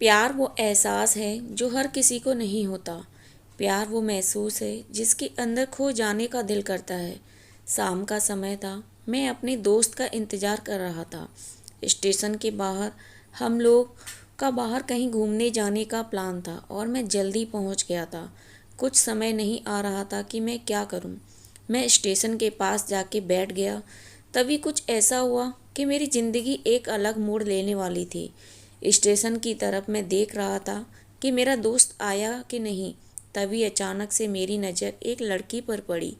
प्यार वो एहसास है जो हर किसी को नहीं होता। प्यार वो महसूस है जिसके अंदर खो जाने का दिल करता है। शाम का समय था। मैं अपने दोस्त का इंतज़ार कर रहा था। स्टेशन के बाहर हम लोग का बाहर कहीं घूमने जाने का प्लान था और मैं जल्दी पहुंच गया था। कुछ समय नहीं आ रहा था कि मैं क्या करूं। मैं स्टेशन के पास जाके बैठ गया। तभी कुछ ऐसा हुआ कि मेरी ज़िंदगी एक अलग मोड़ लेने वाली थी। स्टेशन की तरफ मैं देख रहा था कि मेरा दोस्त आया कि नहीं। तभी अचानक से मेरी नज़र एक लड़की पर पड़ी।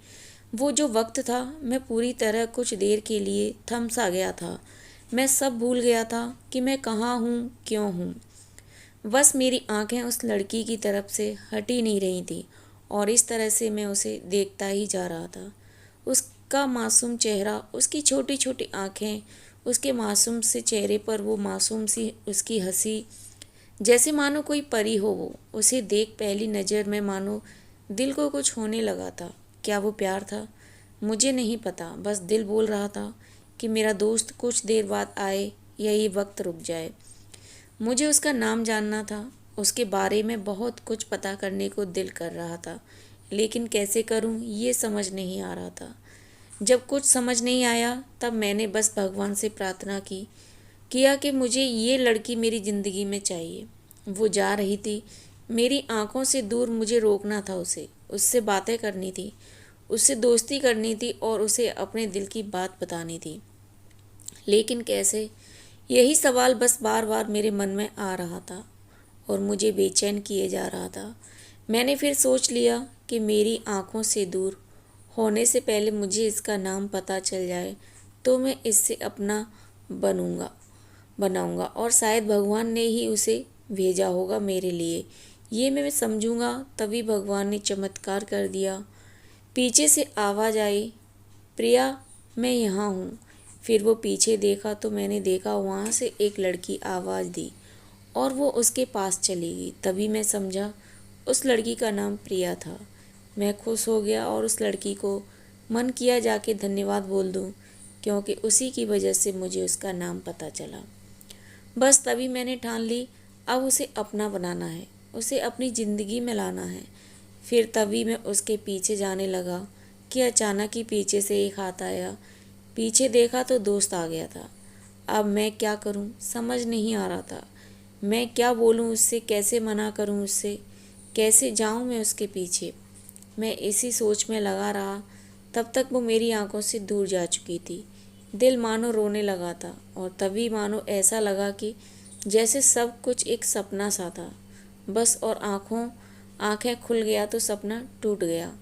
वो जो वक्त था, मैं पूरी तरह कुछ देर के लिए थम सा गया था। मैं सब भूल गया था कि मैं कहाँ हूँ, क्यों हूँ। बस मेरी आंखें उस लड़की की तरफ से हट ही नहीं रही थी और इस तरह से मैं उसे देखता ही जा रहा था। उसका मासूम चेहरा, उसकी छोटी छोटी आंखें, उसके मासूम से चेहरे पर वो मासूम सी उसकी हंसी, जैसे मानो कोई परी हो वो। उसे देख पहली नज़र में मानो दिल को कुछ होने लगा था। क्या वो प्यार था? मुझे नहीं पता। बस दिल बोल रहा था कि मेरा दोस्त कुछ देर बाद आए या ये वक्त रुक जाए। मुझे उसका नाम जानना था। उसके बारे में बहुत कुछ पता करने को दिल कर रहा था, लेकिन कैसे करूं ये समझ नहीं आ रहा था। जब कुछ समझ नहीं आया तब मैंने बस भगवान से प्रार्थना किया कि मुझे ये लड़की मेरी ज़िंदगी में चाहिए। वो जा रही थी, मेरी आंखों से दूर। मुझे रोकना था उसे, उससे बातें करनी थी, उससे दोस्ती करनी थी और उसे अपने दिल की बात बतानी थी। लेकिन कैसे? यही सवाल बस बार बार मेरे मन में आ रहा था और मुझे बेचैन किए जा रहा था। मैंने फिर सोच लिया कि मेरी आंखों से दूर होने से पहले मुझे इसका नाम पता चल जाए तो मैं इससे अपना बनूंगा बनाऊंगा और शायद भगवान ने ही उसे भेजा होगा मेरे लिए। ये मैं समझूंगा। तभी भगवान ने चमत्कार कर दिया। पीछे से आवाज़ आई, प्रिया, मैं यहाँ हूँ। फिर वो पीछे देखा तो मैंने देखा वहाँ से एक लड़की आवाज़ दी और वो उसके पास चली गई। तभी मैं समझा उस लड़की का नाम प्रिया था। मैं खुश हो गया और उस लड़की को मन किया जाके धन्यवाद बोल दूँ, क्योंकि उसी की वजह से मुझे उसका नाम पता चला। बस तभी मैंने ठान ली, अब उसे अपना बनाना है, उसे अपनी ज़िंदगी में लाना है। फिर तभी मैं उसके पीछे जाने लगा कि अचानक ही पीछे से एक हाथ आया। पीछे देखा तो दोस्त आ गया था। अब मैं क्या करूं समझ नहीं आ रहा था। मैं क्या बोलूं उससे, कैसे मना करूं उससे, कैसे जाऊं मैं उसके पीछे। मैं इसी सोच में लगा रहा। तब तक वो मेरी आंखों से दूर जा चुकी थी। दिल मानो रोने लगा था और तभी मानो ऐसा लगा कि जैसे सब कुछ एक सपना सा था। बस और आंखें खुल गया तो सपना टूट गया।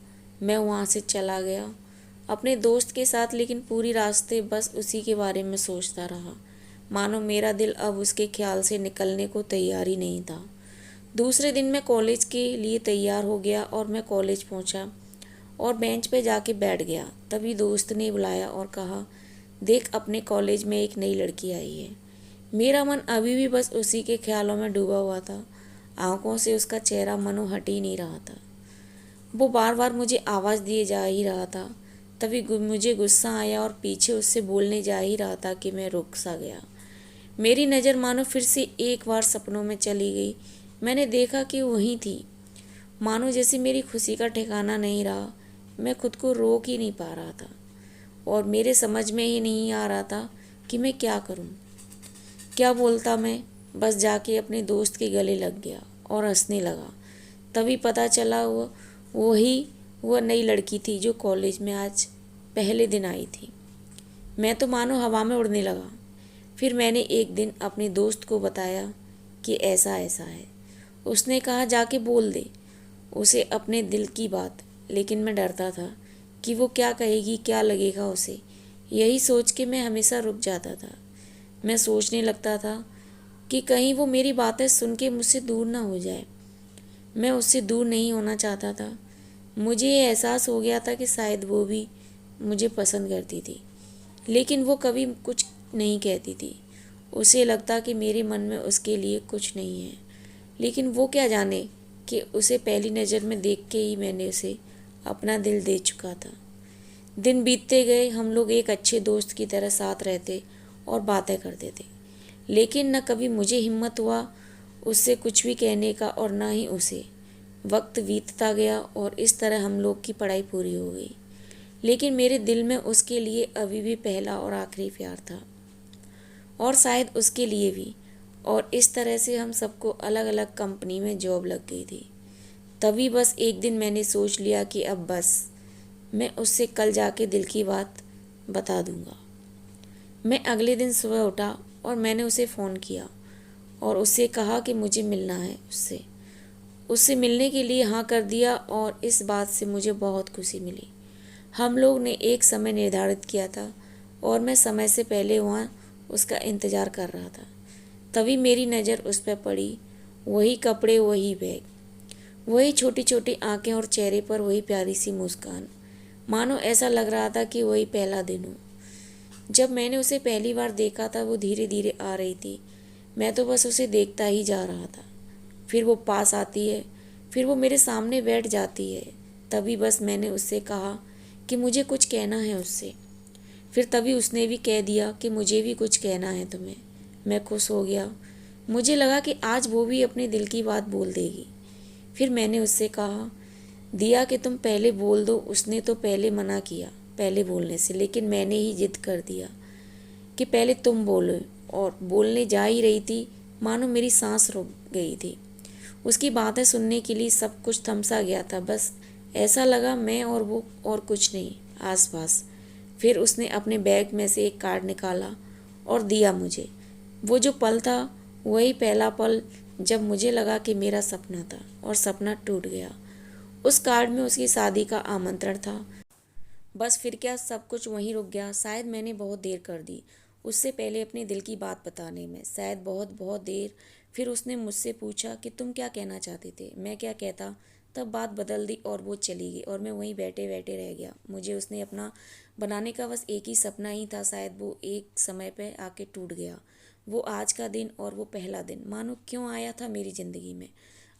मैं वहाँ से चला गया अपने दोस्त के साथ, लेकिन पूरी रास्ते बस उसी के बारे में सोचता रहा। मानो मेरा दिल अब उसके ख्याल से निकलने को तैयार ही नहीं था। दूसरे दिन मैं कॉलेज के लिए तैयार हो गया और मैं कॉलेज पहुंचा और बेंच पे जाके बैठ गया। तभी दोस्त ने बुलाया और कहा, देख, अपने कॉलेज में एक नई लड़की आई है। मेरा मन अभी भी बस उसी के ख्यालों में डूबा हुआ था। आंखों से उसका चेहरा मनो हट ही नहीं रहा था। वो बार बार मुझे आवाज़ दिए जा ही रहा था। तभी मुझे गुस्सा आया और पीछे उससे बोलने जा ही रहा था कि मैं रुक सा गया। मेरी नज़र मानो फिर से एक बार सपनों में चली गई। मैंने देखा कि वहीं थी। मानो जैसे मेरी खुशी का ठिकाना नहीं रहा। मैं खुद को रोक ही नहीं पा रहा था और मेरे समझ में ही नहीं आ रहा था कि मैं क्या करूं, क्या बोलता। मैं बस जाके अपने दोस्त के गले लग गया और हंसने लगा। तभी पता चला वही वह नई लड़की थी जो कॉलेज में आज पहले दिन आई थी। मैं तो मानो हवा में उड़ने लगा। फिर मैंने एक दिन अपने दोस्त को बताया कि ऐसा ऐसा है। उसने कहा, जाके बोल दे उसे अपने दिल की बात। लेकिन मैं डरता था कि वो क्या कहेगी, क्या लगेगा उसे। यही सोच के मैं हमेशा रुक जाता था। मैं सोचने लगता था कि कहीं वो मेरी बातें सुन के मुझसे दूर ना हो जाए। मैं उससे दूर नहीं होना चाहता था। मुझे ये एहसास हो गया था कि शायद वो भी मुझे पसंद करती थी, लेकिन वो कभी कुछ नहीं कहती थी। उसे लगता कि मेरे मन में उसके लिए कुछ नहीं है, लेकिन वो क्या जाने कि उसे पहली नज़र में देख के ही मैंने उसे अपना दिल दे चुका था। दिन बीतते गए, हम लोग एक अच्छे दोस्त की तरह साथ रहते और बातें करते थे, लेकिन न कभी मुझे हिम्मत हुआ उससे कुछ भी कहने का और ना ही उसे। वक्त बीतता गया और इस तरह हम लोग की पढ़ाई पूरी हो गई। लेकिन मेरे दिल में उसके लिए अभी भी पहला और आखिरी प्यार था, और शायद उसके लिए भी। और इस तरह से हम सबको अलग अलग कंपनी में जॉब लग गई थी। तभी बस एक दिन मैंने सोच लिया कि अब बस, मैं उससे कल जाके दिल की बात बता दूंगा। मैं अगले दिन सुबह उठा और मैंने उसे फ़ोन किया और उससे कहा कि मुझे मिलना है उससे। उससे मिलने के लिए हाँ कर दिया और इस बात से मुझे बहुत खुशी मिली। हम लोग ने एक समय निर्धारित किया था और मैं समय से पहले वहाँ उसका इंतज़ार कर रहा था। तभी मेरी नज़र उस पर पड़ी। वही कपड़े, वही बैग, वही छोटी छोटी आंखें और चेहरे पर वही प्यारी सी मुस्कान। मानो ऐसा लग रहा था कि वही पहला दिन हो। जब मैंने उसे पहली बार देखा था वो धीरे धीरे आ रही थी। मैं तो बस उसे देखता ही जा रहा था। फिर वो पास आती है, फिर वो मेरे सामने बैठ जाती है। तभी बस मैंने उससे कहा कि मुझे कुछ कहना है उससे। फिर तभी उसने भी कह दिया कि मुझे भी कुछ कहना है तुम्हें। मैं खुश हो गया। मुझे लगा कि आज वो भी अपने दिल की बात बोल देगी। फिर मैंने उससे कहा, दिया कि तुम पहले बोल दो। उसने तो पहले मना किया पहले बोलने से, लेकिन मैंने ही जिद कर दिया कि पहले तुम बोलो। और बोलने जा ही रही थी, मानो मेरी सांस रुक गई थी। उसकी बातें सुनने के लिए सब कुछ थमसा गया था। बस ऐसा लगा मैं और वो और कुछ नहीं आसपास। फिर उसने अपने बैग में से एक कार्ड निकाला और दिया मुझे। वो जो पल था वही पहला पल जब मुझे लगा कि मेरा सपना था और सपना टूट गया। उस कार्ड में उसकी शादी का आमंत्रण था। बस फिर क्या, सब कुछ वहीं रुक गया। शायद मैंने बहुत देर कर दी उससे पहले अपने दिल की बात बताने में, शायद बहुत बहुत देर। फिर उसने मुझसे पूछा कि तुम क्या कहना चाहते थे। मैं क्या कहता। तब बात बदल दी और वो चली गई और मैं वहीं बैठे बैठे रह गया। मुझे उसने अपना बनाने का बस एक ही सपना ही था, शायद वो एक समय पे आके टूट गया। वो आज का दिन और वो पहला दिन मानो क्यों आया था मेरी ज़िंदगी में,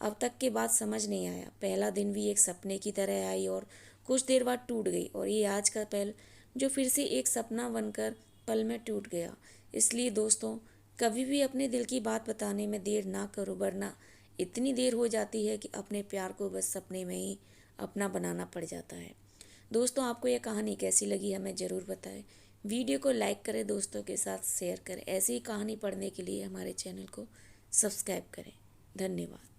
अब तक के बाद समझ नहीं आया। पहला दिन भी एक सपने की तरह आई और कुछ देर बाद टूट गई, और ये आज का पल जो फिर से एक सपना बनकर पल में टूट गया। इसलिए दोस्तों, कभी भी अपने दिल की बात बताने में देर ना करो, वरना इतनी देर हो जाती है कि अपने प्यार को बस सपने में ही अपना बनाना पड़ जाता है। दोस्तों, आपको यह कहानी कैसी लगी हमें ज़रूर बताएं। वीडियो को लाइक करें, दोस्तों के साथ शेयर करें। ऐसी ही कहानी पढ़ने के लिए हमारे चैनल को सब्सक्राइब करें। धन्यवाद।